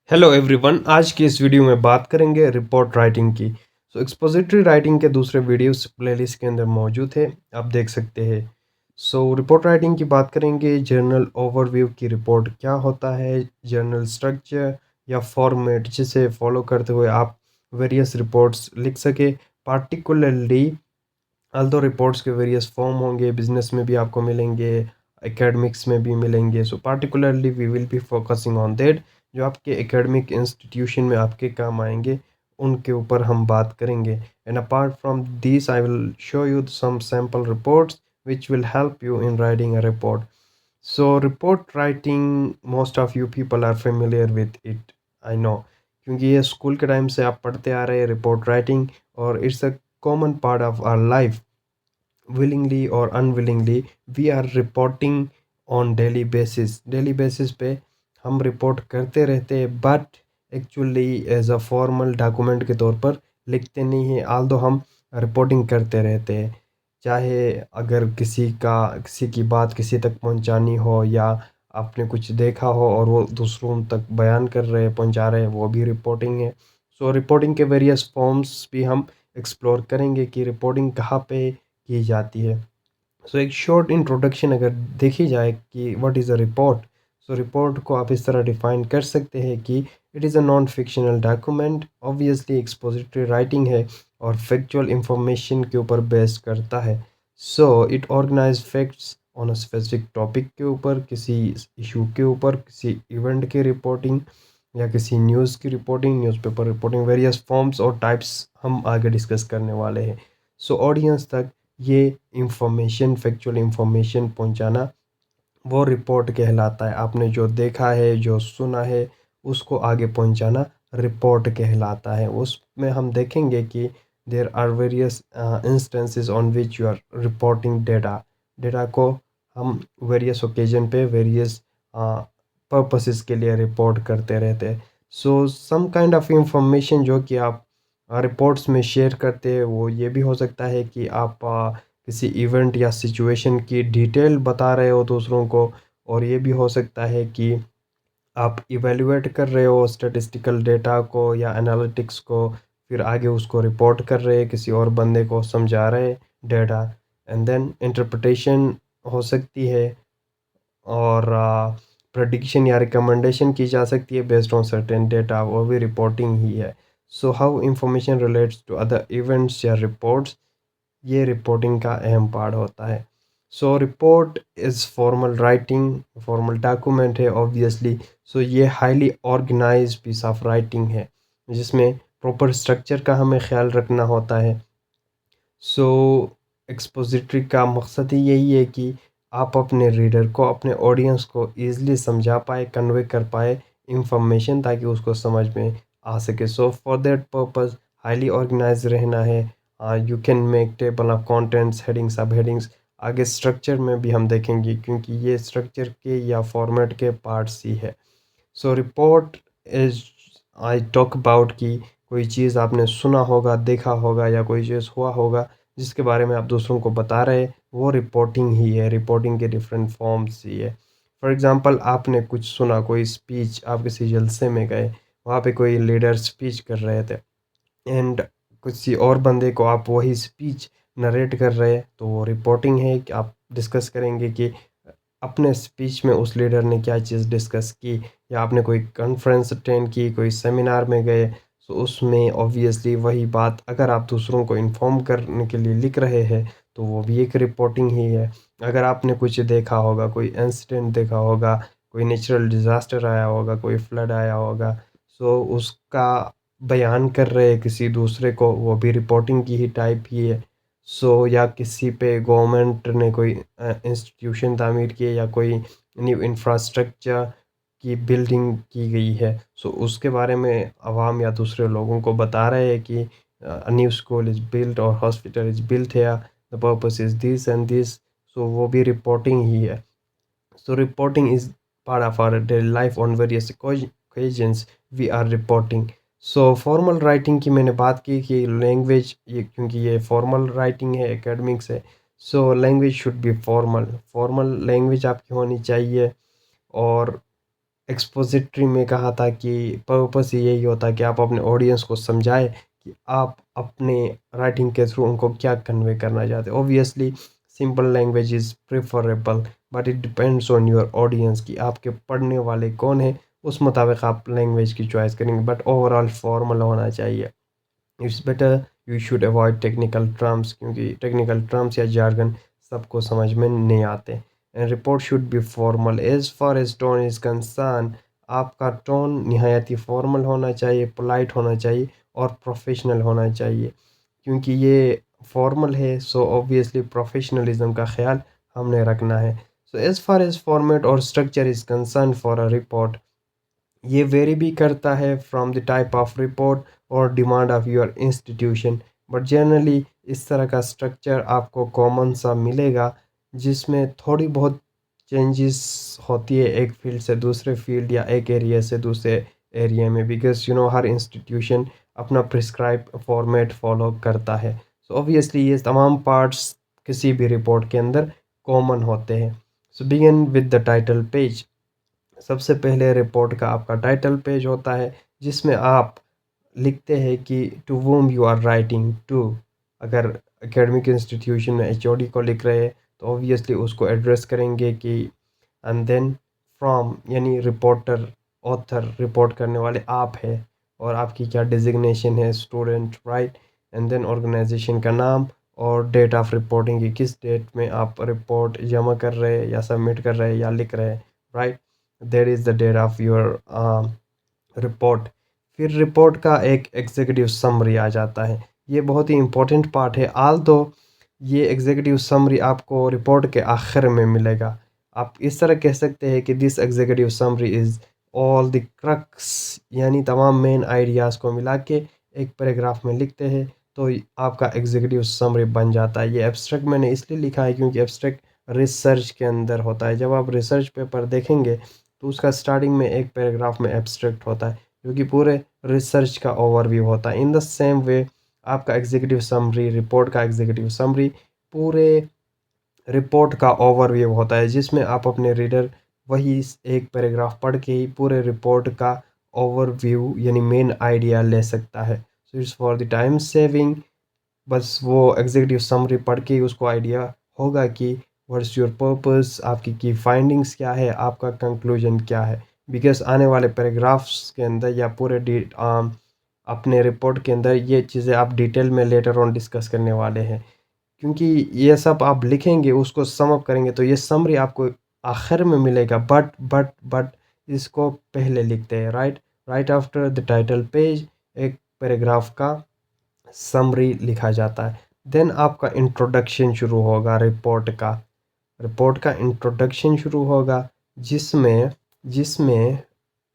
Hello everyone, आज की इस वीडियो में बात करेंगे रिपोर्ट राइटिंग की। एक्सपोजिटरी राइटिंग के दूसरे वीडियोस प्लेलिस्ट के अंदर मौजूद है, आप देख सकते हैं। रिपोर्ट राइटिंग की बात करेंगे। जर्नल ओवरव्यू की रिपोर्ट क्या होता है, जर्नल स्ट्रक्चर या फॉर्मेट जिसे फॉलो करते हुए आप वेरियस रिपोर्ट्स लिख सके। पार्टिकुलरली ऑल्दो रिपोर्ट्स के वेरियस फॉर्म होंगे, बिजनेस में भी आपको मिलेंगे, एकेडमिक्स में भी मिलेंगे। Particularly we will be focusing on that. जो आपके एकेडमिक इंस्टीट्यूशन में आपके काम आएंगे उनके ऊपर हम बात करेंगे। And apart from this I will show you some sample reports which will help you in writing a report. Report writing, most of you people are familiar with it, I know, क्योंकि ये school के time से आप पढ़ते आ रहे हैं report writing, और it's a common part of our life. willingly or unwillingly we are reporting on daily basis पे हम रिपोर्ट करते रहते हैं, but actually as a formal document के तौर पर लिखते नहीं हैं। आल दो हम रिपोर्टिंग करते रहते हैं, चाहे अगर किसी की बात किसी तक पहुंचानी हो, या आपने कुछ देखा हो और वो दूसरों तक बयान कर रहे हैं, पहुंचा रहे हैं, वो भी रिपोर्टिंग है। रिपोर्टिंग के वेरियस फॉर्म्स भी हम एक्सप्लोर करेंगे कि रिपोर्टिंग कहाँ पे की जाती है। एक शॉर्ट इंट्रोडक्शन अगर देखी जाए कि what is a report. Report को आप इस तरह डिफाइन कर सकते हैं कि it is a non fictional document, obviously expository writing है और फैक्चुअल इंफॉर्मेशन के ऊपर बेस करता है। It organise facts on a specific topic के ऊपर, किसी इशू के ऊपर, किसी इवेंट की रिपोर्टिंग या किसी न्यूज़ की reporting, newspaper reporting. Various forms और टाइप्स हम आगे डिस्कस करने वाले हैं। ऑडियंस तक ये इंफॉर्मेशन, फैक्चुअल इंफॉर्मेशन पहुंचाना, वो रिपोर्ट कहलाता है। आपने जो देखा है, जो सुना है, उसको आगे पहुंचाना रिपोर्ट कहलाता है। उसमें हम देखेंगे कि there are various instances on which you are reporting data. Data को हम वेरियस ओकेजन पे वेरियस पर्पसेस के लिए रिपोर्ट करते रहते हैं। सम काइंड ऑफ इंफॉर्मेशन जो कि आप रिपोर्ट्स में शेयर करते हैं, वो ये भी हो सकता है कि आप किसी इवेंट या सिचुएशन की डिटेल बता रहे हो दूसरों को, और ये भी हो सकता है कि आप इवेलुएट कर रहे हो स्टैटिस्टिकल डेटा को या एनालिटिक्स को, फिर आगे उसको रिपोर्ट कर रहे हैं, किसी और बंदे को समझा रहे हैं डेटा। एंड देन इंटरप्रिटेशन हो सकती है, और प्रेडिक्शन या रिकमेंडेशन की जा सकती है बेस्ड ऑन सर्टेन डेटा, वो भी रिपोर्टिंग ही है। How information relates to other events या रिपोर्ट्स, ये रिपोर्टिंग का अहम पार्ट होता है। Report is formal writing, formal document है ऑब्वियसली। ये highly organise piece of writing है जिसमें प्रॉपर स्ट्रक्चर का हमें ख्याल रखना होता है। सो एक्सपोजिटरी का मकसद ही यही है कि आप अपने रीडर को, अपने ऑडियंस को ईज़िली समझा पाए, कन्वे कर पाए इंफॉर्मेशन, ताकि उसको समझ में आ सके। For that purpose highly organise रहना है। You can make table of contents, heading, sub headings. आगे स्ट्रक्चर में भी हम देखेंगे, क्योंकि ये स्ट्रक्चर के या फॉर्मेट के पार्ट्स ही है। Report is, I talk about कि कोई चीज़ आपने सुना होगा, देखा होगा, या कोई चीज़ हुआ होगा जिसके बारे में आप दूसरों को बता रहे हैं, वो रिपोर्टिंग ही है। रिपोर्टिंग के डिफरेंट फॉर्म्स ही है। फॉर एग्ज़ाम्पल, आपने कुछ सुना, कोई स्पीच, आप किसी जलसे में गए, वहाँ पे कोई लीडर स्पीच कर रहे थे, एंड किसी और बंदे को आप वही स्पीच नरेट कर रहे हैं, तो वो रिपोर्टिंग है। कि आप डिस्कस करेंगे कि अपने स्पीच में उस लीडर ने क्या चीज़ डिस्कस की, या आपने कोई कॉन्फ्रेंस अटेंड की, कोई सेमिनार में गए, उसमें ऑब्वियसली वही बात अगर आप दूसरों को इन्फॉर्म करने के लिए लिख रहे हैं, तो वो भी एक रिपोर्टिंग ही है। अगर आपने कुछ देखा होगा, कोई इंसिडेंट देखा होगा, कोई नेचुरल डिज़ास्टर आया होगा, कोई फ्लड आया होगा, उसका बयान कर रहे हैं किसी दूसरे को, वो भी रिपोर्टिंग की ही टाइप ही है। या किसी पे गवर्नमेंट ने कोई इंस्टीट्यूशन तामीर किए, या कोई न्यू इंफ्रास्ट्रक्चर की बिल्डिंग की गई है, उसके बारे में अवाम या दूसरे लोगों को बता रहे हैं कि न्यू स्कूल इज़ बिल्ट और हॉस्पिटल इज़ बिल्ट है, the purpose is this and this. वो भी रिपोर्टिंग ही है। Reporting is part of our daily life on various occasions we are reporting. Formal writing की मैंने बात की कि लैंग्वेज, ये क्योंकि ये फॉर्मल राइटिंग है, एकेडमिक्स है, language should be formal. Formal language आपकी होनी चाहिए, और एक्सपोजिटरी में कहा था कि पर्पस यही होता है कि आप अपने ऑडियंस को समझाएं कि आप अपने राइटिंग के थ्रू उनको क्या कन्वे करना चाहते हैं। Obviously simple language is preferable, but it depends on your audience कि आपके पढ़ने वाले कौन हैं, उस मुताबिक आप लैंग्वेज की चॉइस करेंगे, बट ओवरऑल फॉर्मल होना चाहिए। It's better you should avoid technical terms, क्योंकि टेक्निकल टर्म्स या जार्गन सबको समझ में नहीं आते। And report should be formal as far as tone is concern. आपका टोन नहायत ही फॉर्मल होना चाहिए, पोलाइट होना चाहिए और प्रोफेशनल होना चाहिए। क्योंकि ये फॉर्मल है, सो ऑब्वियसली प्रोफेशनलिज्म का ख्याल हमने रखना है। So as far as format और structure is concern for a report, ये वेरी भी करता है from the type of report और demand of your institution, but generally इस तरह का स्ट्रक्चर आपको कॉमन सा मिलेगा, जिसमें थोड़ी बहुत चेंजेस होती है एक फील्ड से दूसरे फील्ड या एक एरिया से दूसरे एरिया में, बिकॉज हर इंस्टीट्यूशन अपना प्रिस्क्राइब फॉर्मेट फॉलो करता है। सो ऑब्वियसली ये तमाम पार्ट्स किसी भी रिपोर्ट के अंदर कॉमन होते हैं। So begin with the title page. सबसे पहले रिपोर्ट का आपका टाइटल पेज होता है, जिसमें आप लिखते हैं कि to whom you are writing to. अगर एकेडमिक इंस्टीट्यूशन में एचओडी को लिख रहे हैं तो ऑब्वियसली उसको एड्रेस करेंगे कि एंड देन फ्रॉम, यानी रिपोर्टर, ऑथर, रिपोर्ट करने वाले आप हैं और आपकी क्या डिजिग्नेशन है, student, right. And then organisation का नाम और डेट ऑफ रिपोर्टिंग की किस डेट में आप रिपोर्ट जमा कर रहे हैं या सबमिट कर रहे हैं या लिख रहे हैं, right. That is the date of your report. फिर रिपोर्ट का एक एग्जीक्यूटिव समरी आ जाता है। ये बहुत ही इम्पोर्टेंट पार्ट है, आल तो ये एग्जीक्यूटिव समरी आपको रिपोर्ट के आखिर में मिलेगा। आप इस तरह कह सकते हैं कि this executive summary is all the crux, यानी तमाम मेन आइडियाज़ को मिला के एक पैराग्राफ में लिखते हैं तो आपका एग्जीक्यूटिव समरी बन जाता है। ये एब्स्ट्रैक्ट मैंने इसलिए लिखा है क्योंकि एब्स्ट्रैक्ट रिसर्च के अंदर होता है। जब आप रिसर्च पेपर देखेंगे तो उसका स्टार्टिंग में एक पैराग्राफ में एब्स्ट्रैक्ट होता है, जो कि पूरे रिसर्च का ओवरव्यू होता है। इन द सेम वे आपका एग्जीक्यूटिव समरी, रिपोर्ट का एग्जीक्यूटिव समरी पूरे रिपोर्ट का ओवरव्यू होता है, जिसमें आप अपने रीडर वही एक पैराग्राफ पढ़ के ही पूरे रिपोर्ट का ओवरव्यू यानी मेन आइडिया ले सकता है। So it's for the time saving, बस वो एग्जीक्यूटिव समरी पढ़ के ही उसको आइडिया होगा कि व्हाट्स योर पर्पस, आपकी की फाइंडिंग्स क्या है, आपका कंक्लूजन क्या है। बिकॉज आने वाले पैराग्राफ्स के अंदर या पूरे अपने रिपोर्ट के अंदर ये चीज़ें आप डिटेल में लेटर ऑन डिस्कस करने वाले हैं, क्योंकि ये सब आप लिखेंगे उसको सम अप करेंगे तो ये समरी आपको आखिर में मिलेगा, बट इसको पहले लिखते हैं, right. Right after the title page एक पैराग्राफ का समरी लिखा जाता है। देन आपका इंट्रोडक्शन शुरू होगा रिपोर्ट का इंट्रोडक्शन शुरू होगा, जिसमें जिसमें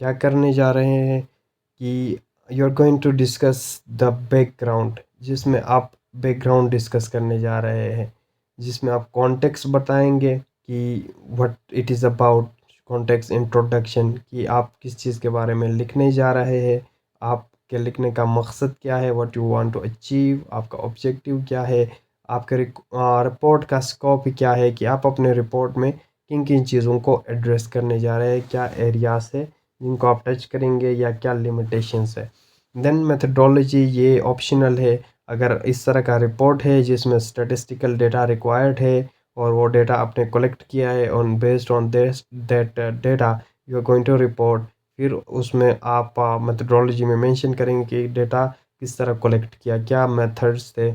क्या करने जा रहे हैं कि you are going to discuss the background, जिसमें आप बैकग्राउंड डिस्कस करने जा रहे हैं, जिसमें आप कॉन्टेक्स्ट बताएंगे कि what it is about, context introduction कि आप किस चीज़ के बारे में लिखने जा रहे हैं, आपके लिखने का मकसद क्या है, what you want to achieve, आपका ऑब्जेक्टिव क्या है, आपके रिपोर्ट का स्कोप क्या है कि आप अपने रिपोर्ट में किन किन चीज़ों को एड्रेस करने जा रहे हैं, क्या एरियाज है जिनको आप टच करेंगे या क्या लिमिटेशंस है। देन मेथडोलॉजी ये ऑप्शनल है। अगर इस तरह का रिपोर्ट है जिसमें स्टैटिस्टिकल डेटा रिक्वायर्ड है और वो डेटा आपने कलेक्ट किया है on based on this that data you are going to report, फिर उसमें आप मेथडोलॉजी में मेंशन करेंगे कि डेटा किस तरह कलेक्ट किया, क्या मेथड्स थे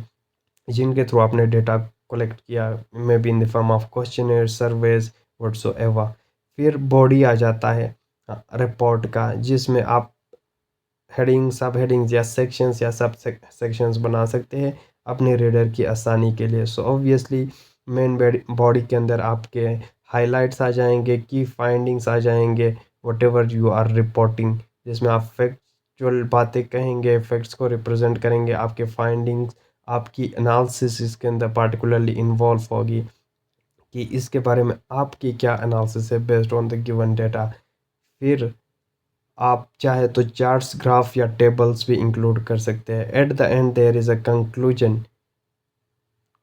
जिनके थ्रू आपने डेटा कलेक्ट किया, maybe in the form of questionnaire, surveys, whatsoever. फिर बॉडी आ जाता है रिपोर्ट का, जिसमें आप हेडिंग, सब हेडिंग्स या सेक्शंस या सब सेक्शंस बना सकते हैं अपने रीडर की आसानी के लिए। सो ऑब्वियसली मेन बॉडी के अंदर आपके हाइलाइट्स आ जाएंगे, की फाइंडिंग्स आ जाएंगे, व्हाटएवर यू आर रिपोर्टिंग, जिसमें आप फैक्चुअल बातें कहेंगे, फैक्ट्स को रिप्रेजेंट करेंगे, आपके फाइंडिंग्स, आपकी एनालिसिस इसके अंदर पार्टिकुलरली इन्वॉल्व होगी कि इसके बारे में आपकी क्या एनालिसिस है based on the given data. फिर आप चाहे तो चार्ट्स, ग्राफ या टेबल्स भी इंक्लूड कर सकते हैं। At the end there is a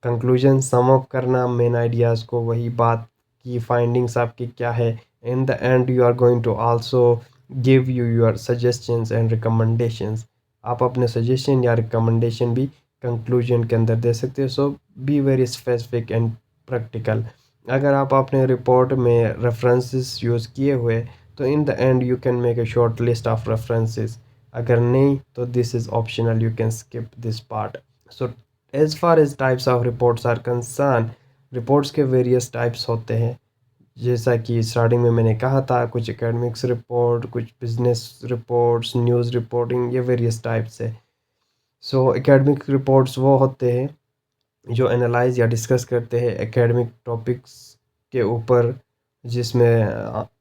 conclusion sum up करना मेन आइडियाज़ को, वही बात की फाइंडिंग्स आपकी क्या है। In the end you are going to also give you your suggestions and recommendations. आप अपने सजेशन या रिकमेंडेशन भी कंक्लूजन के अंदर दे सकते हो। So be very specific and practical. अगर आप अपने रिपोर्ट में रेफरेंसेस यूज़ किए हुए, तो in the end you can make a short list of references. अगर नहीं तो this is optional, you can skip this part. So as far as types of reports are concern, reports के various types होते हैं। जैसा कि starting में मैंने कहा था, कुछ एकेडमिक्स रिपोर्ट, कुछ बिजनेस रिपोर्ट्स, न्यूज़ रिपोर्टिंग, ये वेरियस टाइप्स है। सो एकेडमिक रिपोर्ट्स वो होते हैं जो एनालाइज या डिस्कस करते हैं एकेडमिक टॉपिक्स के ऊपर, जिसमें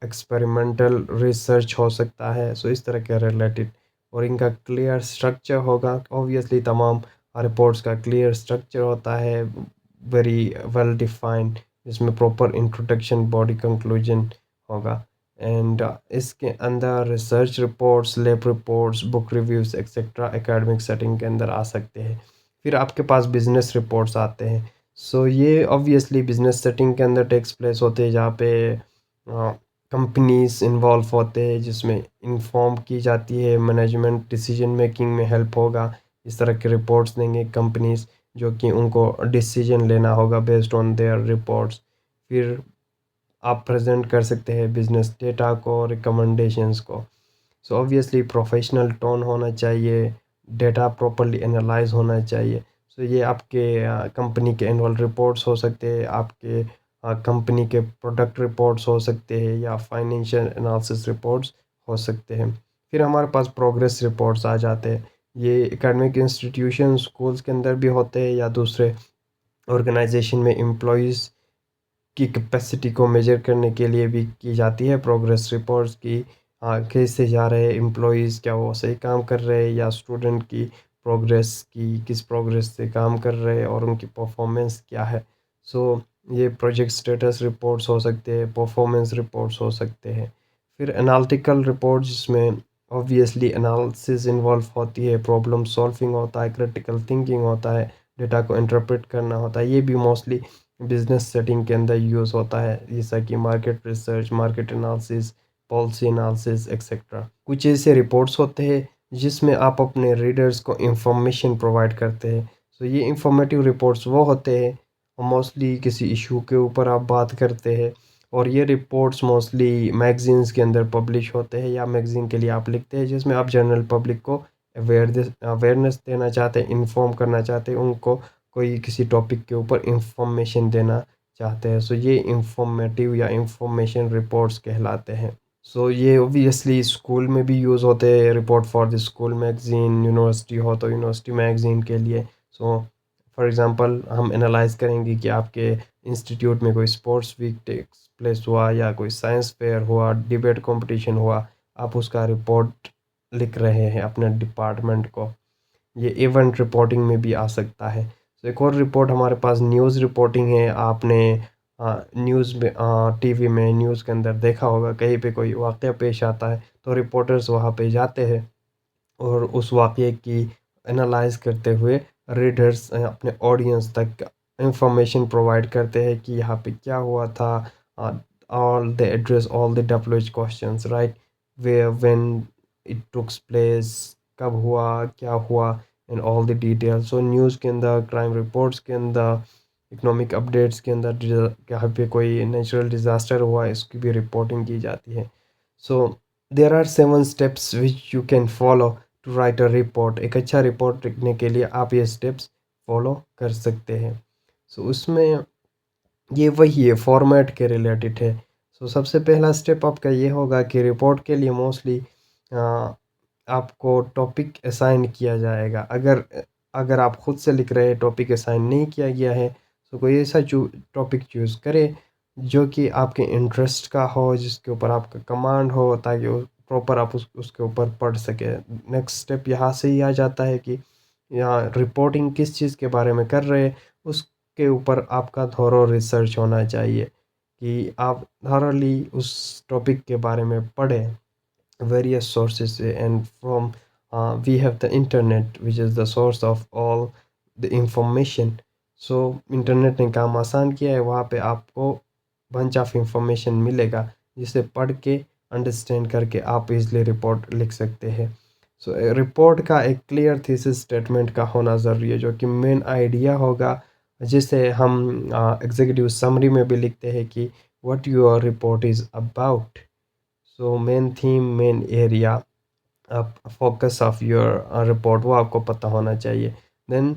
एक्सपेरिमेंटल रिसर्च हो सकता है। सो इस तरह के रिलेटेड, और इनका क्लियर स्ट्रक्चर होगा। ऑब्वियसली तमाम रिपोर्ट्स का क्लियर स्ट्रक्चर होता है, वेरी वेल डिफाइंड, जिसमें प्रॉपर इंट्रोडक्शन, बॉडी कंक्लूजन होगा। एंड इसके अंदर research reports, lab reports, book reviews etcetera academic setting के अंदर आ सकते हैं। फिर आपके पास बिजनेस रिपोर्ट्स आते हैं। सो ये ऑब्वियसली बिजनेस सेटिंग के अंदर टेक्स प्लेस होते हैं, जहाँ पे कंपनीज इन्वॉल्व होते हैं, जिसमें इन्फॉर्म की जाती है, मैनेजमेंट डिसीजन मेकिंग में हेल्प होगा। इस तरह के रिपोर्ट्स देंगे कंपनीज, जो कि उनको डिसीजन लेना होगा बेस्ड ऑन देयर रिपोर्ट्स। फिर आप प्रेजेंट कर सकते हैं बिजनेस डेटा को, रिकमेंडेशंस को। सो ऑब्वियसली प्रोफेशनल टोन होना चाहिए, डेटा प्रॉपर्ली एनालाइज होना चाहिए। सो ये आपके कंपनी के एनुअल रिपोर्ट्स हो सकते हैं, आपके कंपनी के प्रोडक्ट रिपोर्ट्स हो सकते हैं, या फाइनेंशियल एनालिसिस रिपोर्ट्स हो सकते हैं। फिर हमारे पास प्रोग्रेस रिपोर्ट्स आ जाते हैं। ये एकेडमिक इंस्टीट्यूशन स्कूल्स के अंदर भी होते हैं, या दूसरे ऑर्गेनाइजेशन में एम्प्लॉयज़ की कैपेसिटी को मेजर करने के लिए भी की जाती है प्रोग्रेस रिपोर्ट्स की। कैसे जा रहे हैं एम्प्लॉयज़, क्या वो सही काम कर रहे हैं, या स्टूडेंट की प्रोग्रेस की किस प्रोग्रेस से काम कर रहे हैं और उनकी परफॉर्मेंस क्या है। सो ये प्रोजेक्ट स्टेटस रिपोर्ट्स हो सकते हैं, परफॉर्मेंस रिपोर्ट्स हो सकते हैं। फिर एनालिटिकल रिपोर्ट, जिसमें ऑब्वियसली एनालिसिस इन्वॉल्व होती है, प्रॉब्लम सॉल्विंग होता है, क्रिटिकल थिंकिंग होता है, डेटा को इंटरप्रेट करना होता है। ये भी मोस्टली बिजनेस सेटिंग के अंदर यूज़ होता है, जैसा कि market research, market analysis, policy analysis etcetera. कुछ ऐसे रिपोर्ट्स होते हैं जिसमें आप अपने रीडर्स को इंफॉर्मेशन प्रोवाइड करते हैं। सो ये इंफॉर्मेटिव रिपोर्ट्स वो होते हैं, मोस्टली किसी इशू के ऊपर आप बात करते हैं, और ये रिपोर्ट्स मोस्टली मैगजीन्स के अंदर पब्लिश होते हैं, या मैगजीन के लिए आप लिखते हैं, जिसमें आप जनरल पब्लिक को अवेयरनेस देना चाहते हैं, इन्फॉर्म करना चाहते हैं, उनको कोई किसी टॉपिक के ऊपर इंफॉर्मेशन देना चाहते हैं। सो ये इंफॉर्मेटिव या इंफॉर्मेशन रिपोर्ट्स कहलाते हैं। सो ये ऑब्वियसली स्कूल में भी यूज़ होते हैं, report for the school magazine, university हो तो यूनिवर्सिटी मैगजीन के लिए। सो फॉर एग्जांपल हम एनालाइज करेंगे कि आपके इंस्टीट्यूट में कोई स्पोर्ट्स वीक टेक्स प्लेस हुआ, या कोई साइंस फेयर हुआ, डिबेट कंपटीशन हुआ, आप उसका रिपोर्ट लिख रहे हैं अपने डिपार्टमेंट को। ये इवेंट रिपोर्टिंग में भी आ सकता है। तो एक और रिपोर्ट हमारे पास न्यूज़ रिपोर्टिंग है। आपने न्यूज़ में टीवी में न्यूज़ के अंदर देखा होगा, कहीं पे कोई वाक़या पेश आता है तो रिपोर्टर्स वहाँ पे जाते हैं, और उस वाक़ये की एनालाइज़ करते हुए रीडर्स अपने ऑडियंस तक इंफॉर्मेशन प्रोवाइड करते हैं कि यहाँ पे क्या हुआ था। All the address all the WH questions, right, where when it tooks place, कब हुआ, क्या हुआ, and all the details. So news के अंदर, क्राइम रिपोर्ट्स के अंदर, इकोनॉमिक अपडेट्स के अंदर, यहाँ पे कोई नेचुरल डिज़ास्टर हुआ, इसकी भी रिपोर्टिंग की जाती है। So there are 7 steps which you can follow to write a report. एक अच्छा रिपोर्ट लिखने के लिए आप ये स्टेप्स फॉलो कर सकते हैं। सो उसमें ये वही है, फॉर्मेट के रिलेटेड है। सो सबसे पहला स्टेप आपका ये होगा कि रिपोर्ट के लिए मोस्टली आपको टॉपिक असाइन किया जाएगा। अगर अगर आप खुद से लिख रहे हैं, टॉपिक असाइन नहीं किया गया है, तो कोई ऐसा टॉपिक चूज़ करें जो कि आपके इंटरेस्ट का हो, जिसके ऊपर आपका कमांड हो, ताकि प्रॉपर आप उसके ऊपर पढ़ सकें। नेक्स्ट स्टेप यहाँ से ही आ जाता है कि यहाँ रिपोर्टिंग किस चीज़ के बारे में कर रहे हैं, उसके ऊपर आपका थॉरो रिसर्च होना चाहिए, कि आप थॉरली उस टॉपिक के बारे में पढ़ें various sources, and from we have the internet which is the source of all the information. So internet ने काम आसान किया है, वहाँ पे आपको बंच ऑफ इंफॉर्मेशन मिलेगा जिसे पढ़ के अंडरस्टैंड करके आप इजली रिपोर्ट लिख सकते हैं। सो रिपोर्ट का एक क्लियर थीसिस स्टेटमेंट का होना ज़रूरी है, जो कि मेन आइडिया होगा, जिसे हम एग्जीक्यूटिव समरी में भी लिखते हैं कि what your report is about. So main theme, main area, focus of your report वो आपको पता होना चाहिए। देन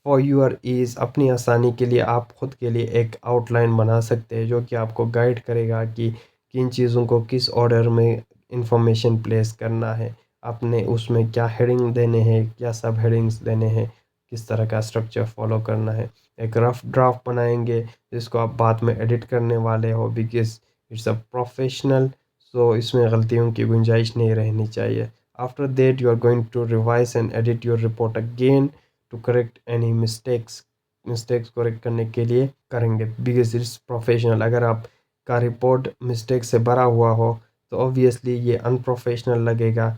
फॉर योर ईज़, अपनी आसानी के लिए आप खुद के लिए एक आउटलाइन बना सकते हैं जो कि आपको गाइड करेगा कि किन चीज़ों को किस ऑर्डर में इंफॉर्मेशन प्लेस करना है, आपने उसमें क्या हेडिंग देने हैं, क्या सब हेडिंग्स देने हैं, किस तरह का स्ट्रक्चर फॉलो करना है। एक रफ ड्राफ्ट बनाएंगे जिसको आप बाद में एडिट करने वाले हो, because it's a professional, so इसमें गलतियों की गुंजाइश नहीं रहनी चाहिए। After that you are going to revise and edit your report again to correct any mistakes correct करने के लिए करेंगे, बिकॉज इट्स प्रोफेशनल। अगर आप का रिपोर्ट मिस्टेक से भरा हुआ हो तो ऑब्वियसली ये अनप्रोफेशनल लगेगा।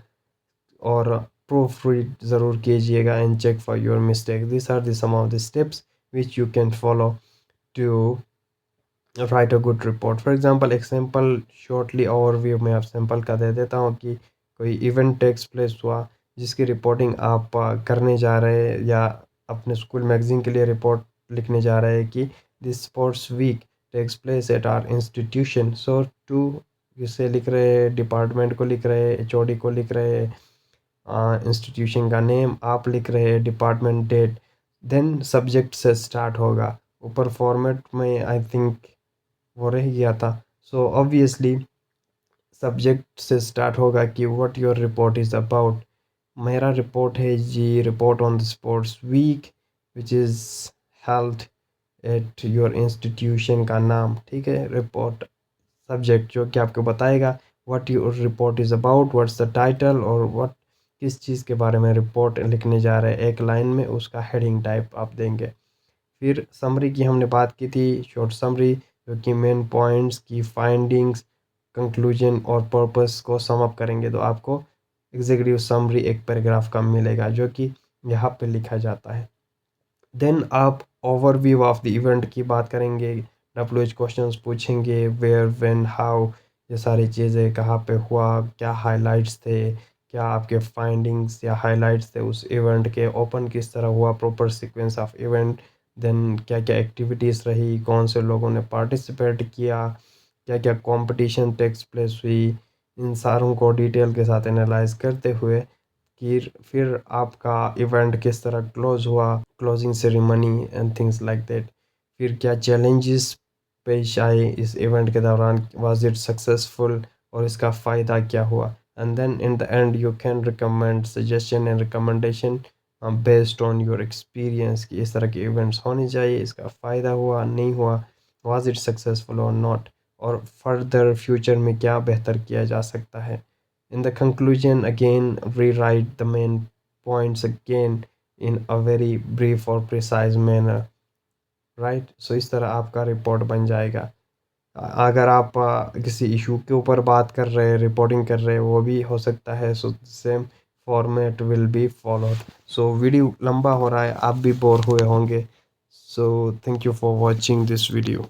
और प्रूफ रीड ज़रूर कीजिएगा and check for your mistake. This are the some of the steps which you can follow to write a good report. For example एक सैम्पल शॉर्टली ओवरव्यू में आप सैम्पल का दे देता हूँ कि कोई इवेंट टेक्स प्लेस हुआ जिसकी रिपोर्टिंग आप करने जा रहे हैं, या अपने स्कूल मैगजीन के लिए रिपोर्ट लिखने जा रहे हैं कि this sports week takes place at our institution. So to इसे लिख रहे हैं, डिपार्टमेंट को लिख रहे हैं, एचओडी को लिख रहे हैं, इंस्टीट्यूशन का नेम आप लिख रहे हैं, डिपार्टमेंट डेट, देन सब्जेक्ट से स्टार्ट होगा। ऊपर फॉर्मेट में आई थिंक वो रह गया था। सो ऑब्वियसली सब्जेक्ट से स्टार्ट होगा कि what your report is about. मेरा रिपोर्ट है जी, report on the sports week which is held at your institution का नाम, ठीक है। रिपोर्ट सब्जेक्ट जो कि आपको बताएगा what your report is about, what's the title, और व्हाट किस चीज़ के बारे में रिपोर्ट लिखने जा रहे हैं, एक लाइन में उसका हेडिंग टाइप आप देंगे। फिर समरी की हमने बात की थी, शॉर्ट समरी, जो कि मेन पॉइंट्स की फाइंडिंग्स, कंक्लूजन और पर्पस को सम अप करेंगे तो आपको एग्जीक्यूटिव समरी एक पैराग्राफ का मिलेगा जो कि यहाँ पे लिखा जाता है। देन आप ओवरव्यू ऑफ द इवेंट की बात करेंगे, डब्ल्यू एच क्वेश्चंस पूछेंगे, वेयर, व्हेन, हाउ, ये सारी चीज़ें कहाँ पे हुआ, क्या हाइलाइट्स थे, क्या आपके फाइंडिंग्स या हाइलाइट्स थे उस इवेंट के, ओपन किस तरह हुआ, proper sequence of event, then क्या क्या एक्टिविटीज़ रही, कौन से लोगों ने पार्टिसिपेट किया, क्या क्या कंपटीशन टेक्स प्लेस हुई, इन सारों को डिटेल के साथ एनालाइज करते हुए कि फिर आपका इवेंट किस तरह क्लोज हुआ, closing ceremony and things like that. फिर क्या चैलेंजेस पेश आए इस इवेंट के दौरान, वाज इट सक्सेसफुल, और इसका फ़ायदा क्या हुआ। And then in the end you can recommend suggestion and recommendation based on your experience कि इस तरह के इवेंट्स होने चाहिए, इसका फ़ायदा हुआ नहीं हुआ, वाज इट सक्सेसफुल और नॉट, और फर्दर फ्यूचर में क्या बेहतर किया जा सकता है। In the conclusion, again rewrite the main points again in a very brief or precise manner, right? So इस तरह आपका रिपोर्ट बन जाएगा। अगर आप किसी इशू के ऊपर बात कर रहे हैं, रिपोर्टिंग कर रहे हैं, वो भी हो सकता है। So same format will be followed. So video लंबा हो रहा है, आप भी बोर हुए होंगे। So thank you for watching this video.